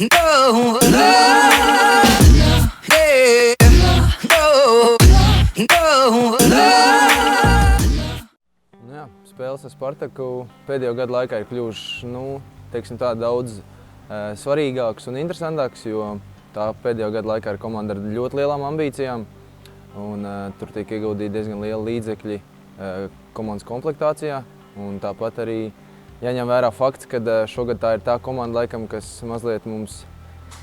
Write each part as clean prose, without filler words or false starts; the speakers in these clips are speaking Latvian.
No, yeah, no, Jā, spēles ar Spartaku pēdējo gadu laikā ir kļuvušas, teiksim tā, daudz svarīgākas un interesantākas, jo tā pēdējo gadu laikā ir komanda ar ļoti lielām ambīcijām. Un, tur tiek ieguldīti diezgan lieli līdzekļi komandas komplektācijā. Un tāpat arī jāņem vērā fakts, ka šogad tā ir tā komanda, laikam, kas mazliet mums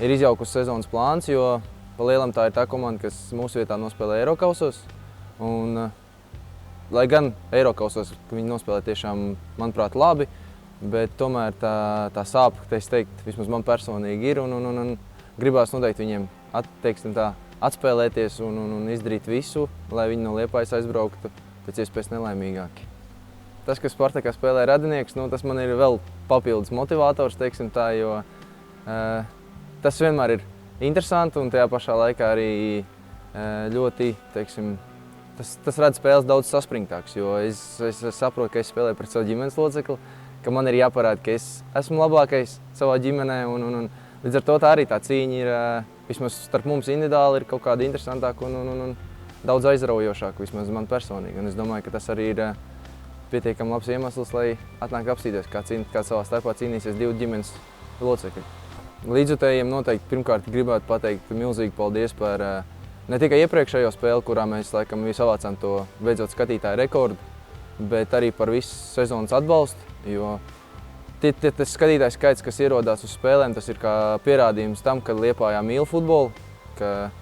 ir izjaukusi sezonas plāns, jo pa lielam tā ir tā komanda, kas mūsu vietā nospēlē Eirokausos. Un, lai gan Eirokausos viņi nospēlē tiešām, manuprāt, labi, bet tomēr tā sāpe, es teiktu, vismaz man personīgi ir, un gribās noteikti viņiem atspēlēties un izdarīt visu, lai viņi no Liepājas aizbrauktu pēc iespējas nelaimīgāki. Tas, ka Spartakā spēlē radinieks, tas man ir vēl papildus motivators, teiksim tā, jo tas vienmēr ir interesanti un tajā pašā laikā arī ļoti, teiksim, tas rada spēles daudz saspringtāks, jo es saprotu, ka es spēlēju pret savu ģimenes locekli, ka man ir jāparāda, ka es esmu labākais savā ģimenē un līdz ar to tā arī tā cīņa ir, vismaz starp mums individuāli ir kaut kāda interesantāka un daudz aizraujošāka, vismaz man personīgi. Un es domāju, ka tas arī ir pietiekami labs iemesls, lai atnāk apstīties, kā savā starpā cīnīsies divu ģimenes locekļi. Līdzjutējiem noteikti pirmkārt gribētu pateikt milzīgi paldies par ne tikai iepriekšējo spēli, kurā mēs laikam savācām to beidzot skatītāju rekordu, bet arī par visu sezonas atbalstu, jo tas skatītājs skaits, kas ierodās uz spēlēm, tas ir kā pierādījums tam, ka Liepājā mīl futbolu, ka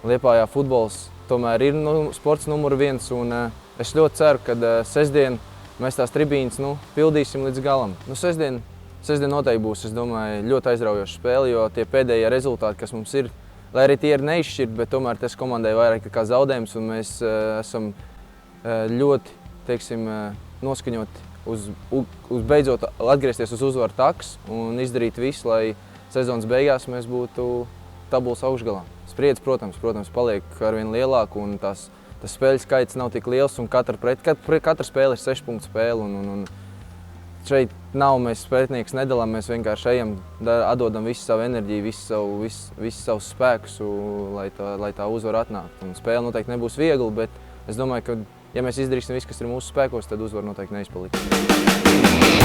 Liepājā futbols tomēr ir sports numur 1, un es ļoti ceru, ka sestdien mēs tās tribīnes pildīsim līdz galam. Sestdien noteikti būs, es domāju, ļoti aizraujoša spēle, jo tie pēdējie rezultāti, kas mums ir, lai arī tie ir neizšķirti, bet tomēr tas komandai vairāk kā zaudējums, un mēs esam ļoti, teiksim, noskaņoti uz beidzot atgriezties uz uzvaru takas un izdarīt visu, lai sezonas beigās mēs būtu tabulas augšgalā. Spriedze, protams, paliek arvien lielāka un tas spēļu skaits nav tik liels un katra spēle ir 6 punktu spēle un šeit mēs pretinieks nedalām, mēs vienkārši ejam, atdodam visu savu enerģiju, visu savus spēkus, lai tā uzvara atnāktu. Un spēle noteikti nebūs viegli, bet es domāju, ka ja mēs izdarīsim visu, kas ir mūsu spēkos, tad uzvara noteikti neizpaliks.